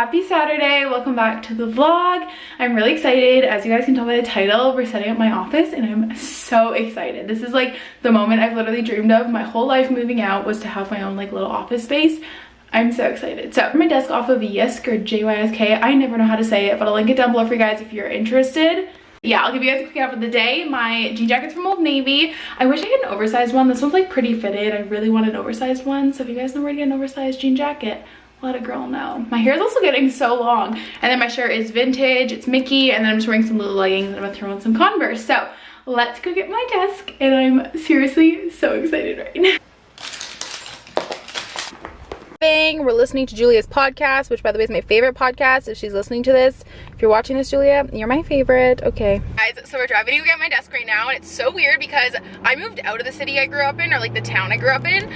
happy Saturday. Welcome back to the vlog. I'm really excited. As you guys can tell by the title, we're setting up my office and I'm so excited. This is like the moment I've literally dreamed of my whole life. Moving out was to have my own like little office space. I'm so excited. So my desk off of Yisk or JYSK. I never know how to say it, but I'll link it down below for you guys if you're interested. Yeah, I'll give you guys a quick outfit of the day. My jean jacket's from Old Navy. I wish I had an oversized one. This one's like pretty fitted. I really want an oversized one. So if you guys know where to get an oversized jean jacket, let a girl know. My hair is also getting so long. And then my shirt is vintage, it's Mickey, and then I'm just wearing some little leggings and I'm gonna throw on some Converse. So let's go get my desk, and I'm seriously so excited right now. We're listening to Julia's podcast, which by the way is my favorite podcast. If she's listening to this, if you're watching this, Julia, you're my favorite. Okay guys, so we're driving to get my desk right now, and it's so weird because I moved out of the city I grew up in, or like the town I grew up in.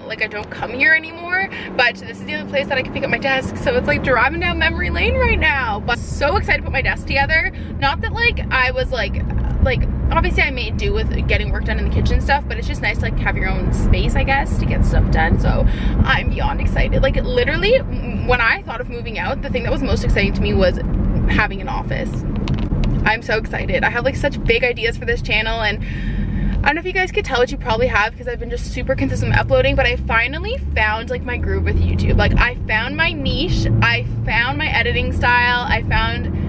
Like I don't come here anymore, but this is the only place that I can pick up my desk, so it's like driving down memory lane right now. But so excited to put my desk together. Not that like I was like obviously I made do with getting work done in the kitchen stuff, but it's just nice to like have your own space, I guess, to get stuff done. So I'm beyond excited. Like literally when I thought of moving out, the thing that was most exciting to me was having an office. I'm so excited. I have like such big ideas for this channel, and I don't know if you guys could tell, what you probably have because I've been just super consistent with uploading, but I finally found like my groove with YouTube. Like I found my niche, I found my editing style, I found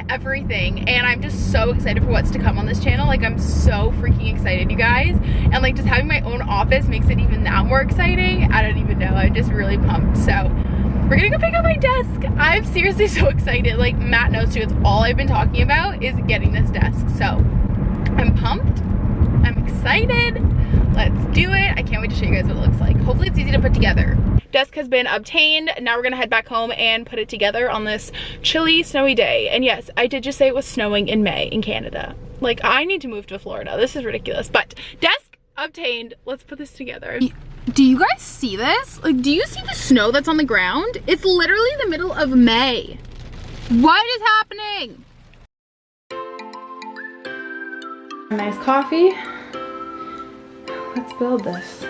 everything, and I'm just so excited for what's to come on this channel. Like I'm so freaking excited, you guys, and like just having my own office makes it even that more exciting. I don't even know, I'm just really pumped. So we're gonna go pick up my desk. I'm seriously so excited. Like Matt knows too, it's all I've been talking about is getting this desk. So I'm pumped, I'm excited, let's do it. I can't wait to show you guys what it looks like. Hopefully it's easy to put together. Desk has been obtained. Now we're gonna head back home and put it together on this chilly, snowy day. And yes, I did just say it was snowing in May in Canada. Like I need to move to Florida. This is ridiculous. But desk obtained. Let's put this together. Do you guys see this? Like, do you see the snow that's on the ground? It's literally the middle of May. What is happening? Nice coffee. Let's build this.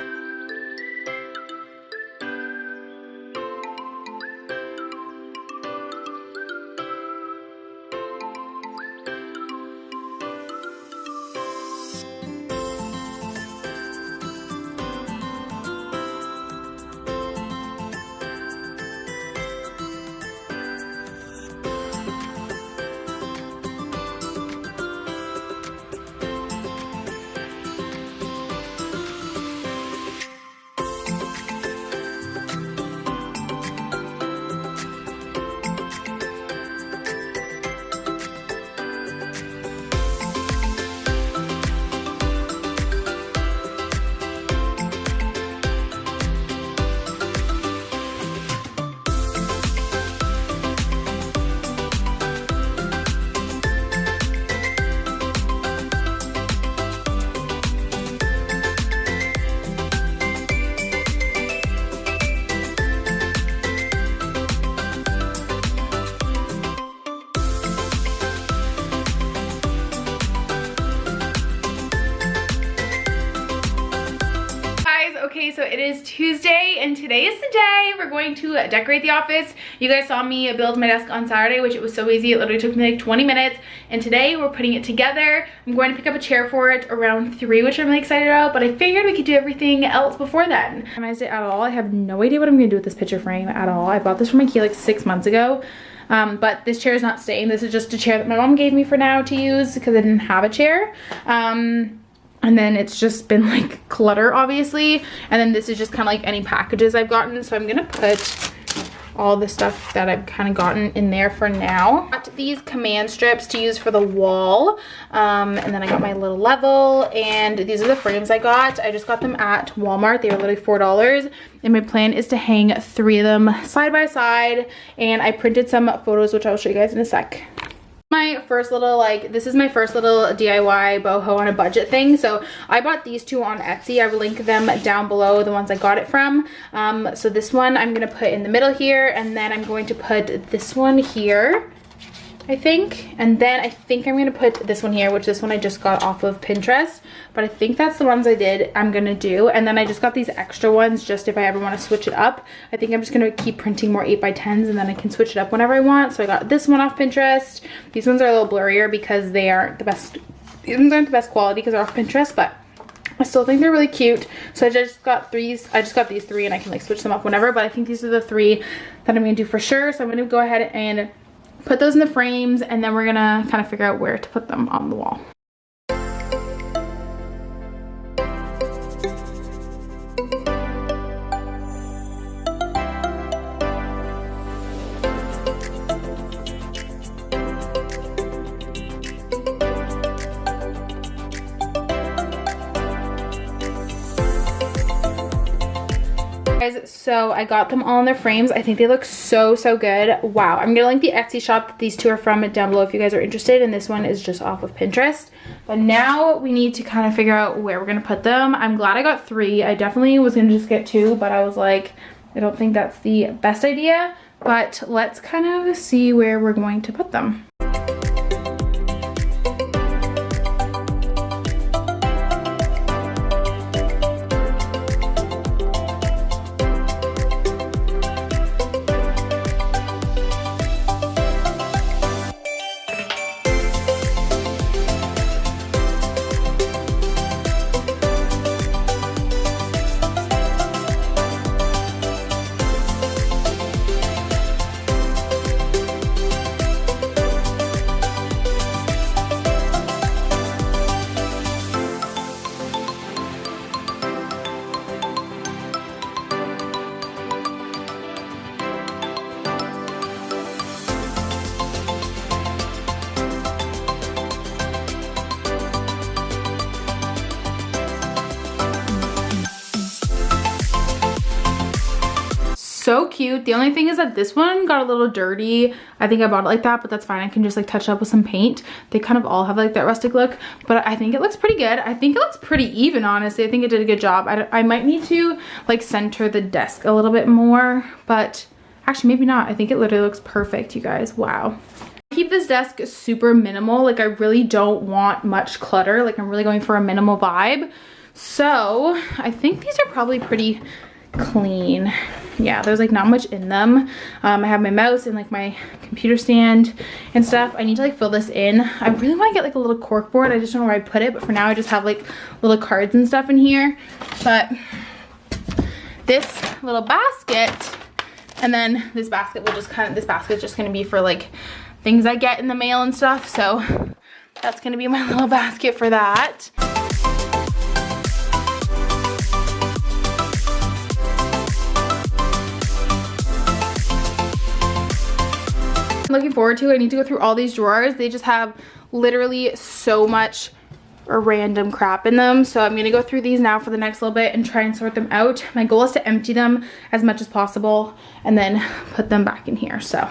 Okay, so it is Tuesday and today is the day we're going to decorate the office. You guys saw me build my desk on Saturday, which it was so easy. It literally took me like 20 minutes, and today we're putting it together. I'm going to pick up a chair for it around 3, which I'm really excited about, but I figured we could do everything else before then. I it at all. I have no idea what I'm gonna do with this picture frame at all. I bought this from Ikea like 6 months ago. But this chair is not staying. This is just a chair that my mom gave me for now to use because I didn't have a chair. And then it's just been like clutter, obviously. And then this is just kind of like any packages I've gotten. So I'm gonna put all the stuff that I've kind of gotten in there for now. Got these command strips to use for the wall. And then I got my little level, and these are the frames I got. I just got them at Walmart. They were literally $4. And my plan is to hang 3 of them side by side. And I printed some photos, which I'll show you guys in a sec. My first little, like, this is my first little DIY boho on a budget thing. So I bought these 2 on Etsy. I will link them down below, the ones I got it from. So this one I'm gonna put in the middle here, and then I'm going to put this one here. I think. And then I think I'm gonna put this one here, which this one I just got off of Pinterest, but I think that's the ones I'm gonna do. And then I just got these extra ones just if I ever want to switch it up. I think I'm just gonna keep printing more 8x10s and then I can switch it up whenever I want. So I got this one off Pinterest. These ones are a little blurrier because they aren't the best. These ones aren't the best quality because they're off Pinterest, but I still think they're really cute. So I just got these 3 and I can like switch them up whenever, but I think these are the 3 that I'm gonna do for sure. So I'm gonna go ahead and put those in the frames, and then we're gonna kind of figure out where to put them on the wall. So I got them all in their frames. I think they look so good. Wow. I'm gonna link the Etsy shop that these 2 are from down below if you guys are interested, and this one is just off of Pinterest. But now we need to kind of figure out where we're gonna put them. I'm glad I got 3. I definitely was gonna just get 2, but I was like, I don't think that's the best idea, but let's kind of see where we're going to put them. So cute. The only thing is that this one got a little dirty. I think I bought it like that, but that's fine. I can just like touch it up with some paint. They kind of all have like that rustic look, but I think it looks pretty good. I think it looks pretty even, honestly. I think it did a good job. I might need to like center the desk a little bit more, but actually maybe not. I think it literally looks perfect, you guys. Wow. Keep this desk super minimal. Like I really don't want much clutter. Like I'm really going for a minimal vibe. So I think these are probably pretty clean. Yeah, there's like not much in them. I have my mouse and like my computer stand and stuff. I need to like fill this in. I really want to get like a little cork board. I just don't know where I put it, but for now I just have like little cards and stuff in here. But this little basket, and then this basket will just this basket's just gonna be for like things I get in the mail and stuff. So that's gonna be my little basket for that. I'm looking forward to. I need to go through all these drawers. They just have literally so much random crap in them. So I'm gonna go through these now for the next little bit and try and sort them out. My goal is to empty them as much as possible and then put them back in here. So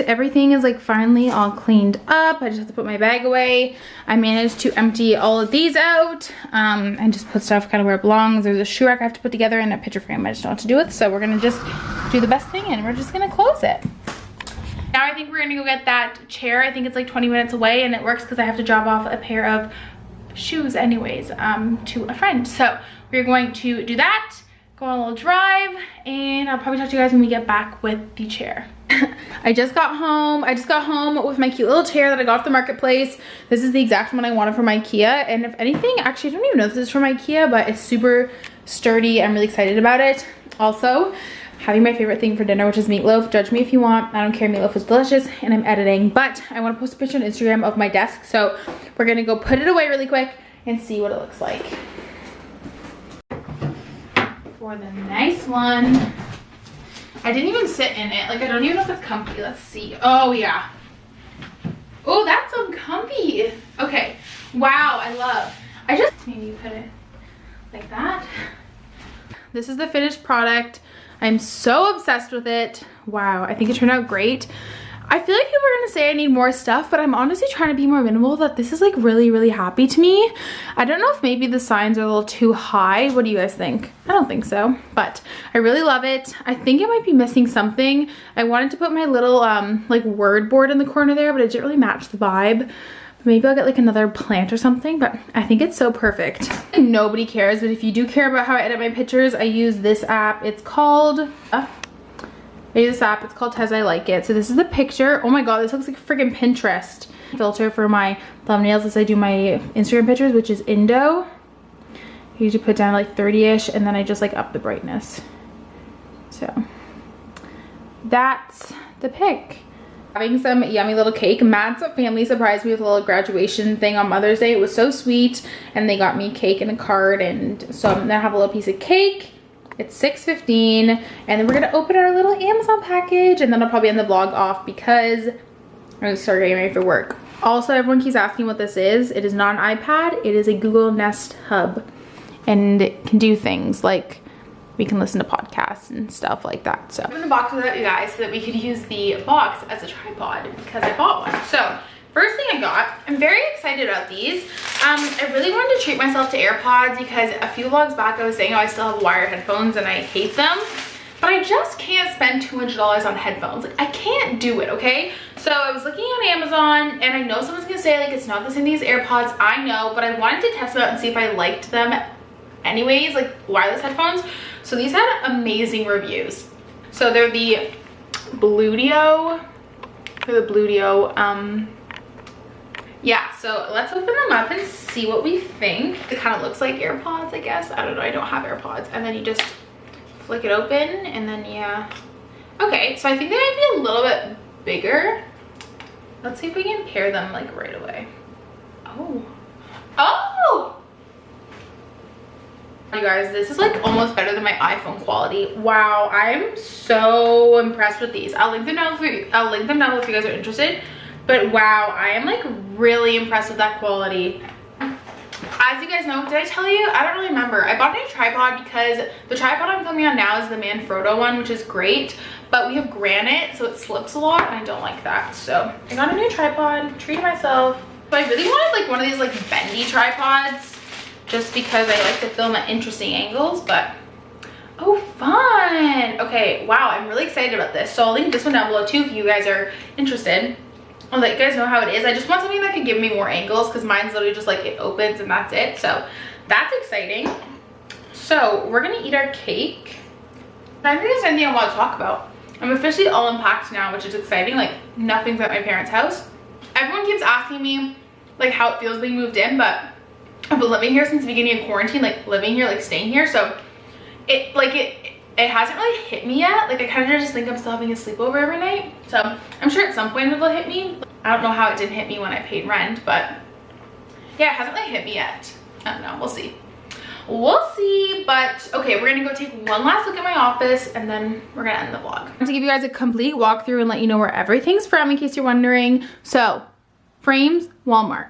everything is like finally all cleaned up. I just have to put my bag away. I managed to empty all of these out and just put stuff kind of where it belongs. There's a shoe rack I have to put together and a picture frame I just don't know what to do with. So we're gonna just do the best thing and we're just gonna close it. Now I think we're gonna go get that chair. I think it's like 20 minutes away and it works because I have to drop off a pair of shoes anyways to a friend. So we're going to do that, go on a little drive, and I'll probably talk to you guys when we get back with the chair. I just got home with my cute little chair that I got off the marketplace. This is the exact one I wanted from IKEA, and if anything, actually I don't even know if this is from IKEA, but it's super sturdy. I'm really excited about it. Also, having my favorite thing for dinner, which is meatloaf. Judge me if you want, I don't care, meatloaf is delicious, and I'm editing, but I want to post a picture on Instagram of my desk, so we're gonna go put it away really quick and see what it looks like. for the nice one. I didn't even sit in it. Like, I don't even know if it's comfy. Let's see. Oh, yeah. Oh, that's so comfy. Okay. Wow, I love. I just, maybe you put it like that. This is the finished product. I'm so obsessed with it. Wow, I think it turned out great. I feel like people are gonna say I need more stuff, but I'm honestly trying to be more minimal, that this is like really, really happy to me. I don't know if maybe the signs are a little too high. What do you guys think? I don't think so, but I really love it. I think it might be missing something. I wanted to put my little like word board in the corner there, but it didn't really match the vibe. Maybe I'll get like another plant or something, but I think it's so perfect. Nobody cares, but if you do care about how I edit my pictures, I use this app. It's called, I use this app, it's called Tez I Like It. So this is the picture. Oh my god, this looks like freaking Pinterest. Filter for my thumbnails as I do my Instagram pictures, which is Indo. I usually put down like 30-ish, and then I just like up the brightness. So that's the pic. Having some yummy little cake. Matt's family surprised me with a little graduation thing on Mother's Day. It was so sweet, and they got me cake and a card, and so I'm gonna have a little piece of cake. It's 6:15, and then we're gonna open our little Amazon package, and then I'll probably end the vlog off because I'm gonna start getting ready for work. Also, everyone keeps asking what this is. It is not an iPad, it is a Google Nest Hub, and it can do things like we can listen to podcasts and stuff like that. So I'm gonna box it up, you guys, so that we could use the box as a tripod because I bought one. So first thing I got, I'm very excited about these. I really wanted to treat myself to AirPods because a few vlogs back I was saying, oh, I still have wired headphones and I hate them. But I just can't spend $200 on headphones. Like, I can't do it, okay? So I was looking on Amazon, and I know someone's gonna say like it's not the same thing as AirPods. I know, but I wanted to test them out and see if I liked them anyways, like wireless headphones. So these had amazing reviews. So they're the Bluetooth. Yeah, so let's open them up and see what we think. It kind of looks like AirPods, I guess. I don't know, I don't have AirPods. And then you just flick it open, and then yeah. Okay, so I think they might be a little bit bigger. Let's see if we can pair them like right away. Oh! You guys, this is like almost better than my iPhone quality. Wow, I'm so impressed with these. I'll link them down if you guys are interested. But wow, I am like really impressed with that quality. As you guys know, did I tell you? I don't really remember. I bought a new tripod because the tripod I'm filming on now is the Manfrotto one, which is great. But we have granite, so it slips a lot, and I don't like that. So I got a new tripod, treated myself. But I really wanted like one of these like bendy tripods, just because I like to film at interesting angles. But oh, fun. Okay, wow, I'm really excited about this. So I'll link this one down below too if you guys are interested. I'll let you guys know how it is. I just want something that can give me more angles because mine's literally just like it opens and that's it. So that's exciting. So we're gonna eat our cake. I think there's anything I want to talk about. I'm officially all unpacked now, which is exciting. Like, nothing's at my parents' house. Everyone keeps asking me like how it feels being moved in, but I've been living here since the beginning of quarantine, like living here, like staying here. So it hasn't really hit me yet. Like, I kind of just think I'm still having a sleepover every night. So I'm sure at some point it'll hit me. I don't know how it didn't hit me when I paid rent, but yeah, it hasn't really hit me yet. I don't know, we'll see. We'll see, but okay, we're gonna go take one last look at my office and then we're gonna end the vlog. To give you guys a complete walkthrough and let you know where everything's from in case you're wondering. So, frames, Walmart.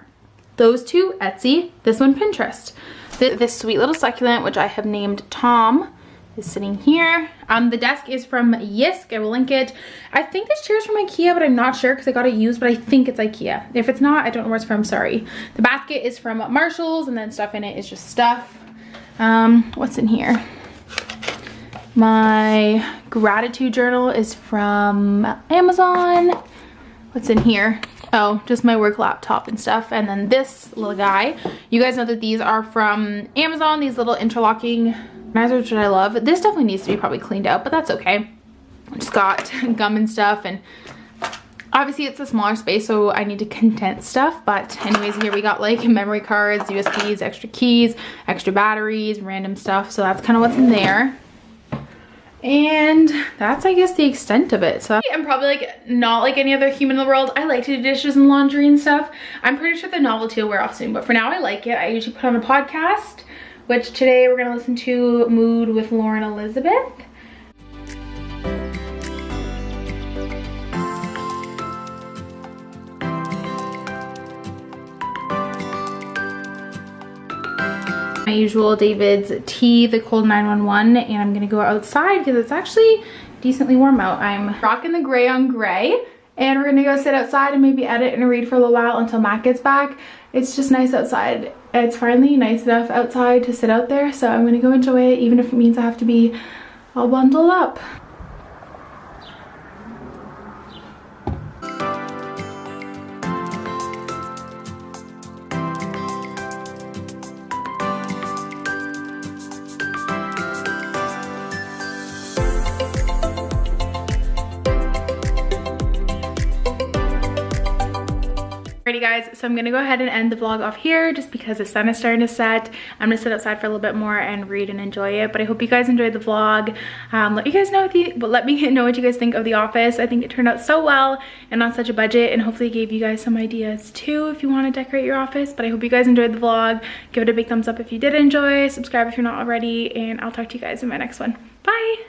Those two, Etsy. This one, Pinterest. This sweet little succulent, which I have named Tom, is sitting here. The desk is from Yisk. I will link it. I think this chair is from IKEA, but I'm not sure because I got it used, but I think it's IKEA. If it's not, I don't know where it's from, sorry. The basket is from Marshall's, and then stuff in it is just stuff. What's in here? My gratitude journal is from Amazon. What's in here? Oh, just my work laptop and stuff. And then this little guy. You guys know that these are from Amazon, these little interlocking organizers, which I love. This definitely needs to be probably cleaned out, but that's okay. I just got gum and stuff, and obviously it's a smaller space, so I need to condense stuff. But anyways, here we got like memory cards, USBs, extra keys, extra batteries, random stuff. So that's kind of what's in there. And that's, I guess, the extent of it. So I'm probably like not like any other human in the world. I like to do dishes and laundry and stuff. I'm pretty sure the novelty will wear off soon, but for now I like it. I usually put on a podcast which today we're gonna listen to Mood with Lauren Elizabeth. My usual David's tea, the cold 911, and I'm gonna go outside because it's actually decently warm out. I'm rocking the gray on gray, and we're gonna go sit outside and maybe edit and read for a little while until Matt gets back. It's just nice outside. It's finally nice enough outside to sit out there, so I'm gonna go enjoy it, even if it means I have to be all bundled up. Alrighty guys, so I'm gonna go ahead and end the vlog off here just because the sun is starting to set. I'm gonna sit outside for a little bit more and read and enjoy it, but I hope you guys enjoyed the vlog. Let me know what you guys think of The Office. I think it turned out so well and on such a budget, and hopefully gave you guys some ideas too if you want to decorate your office. But I hope you guys enjoyed the vlog. Give it a big thumbs up if you did enjoy, subscribe if you're not already, and I'll talk to you guys in my next one. Bye!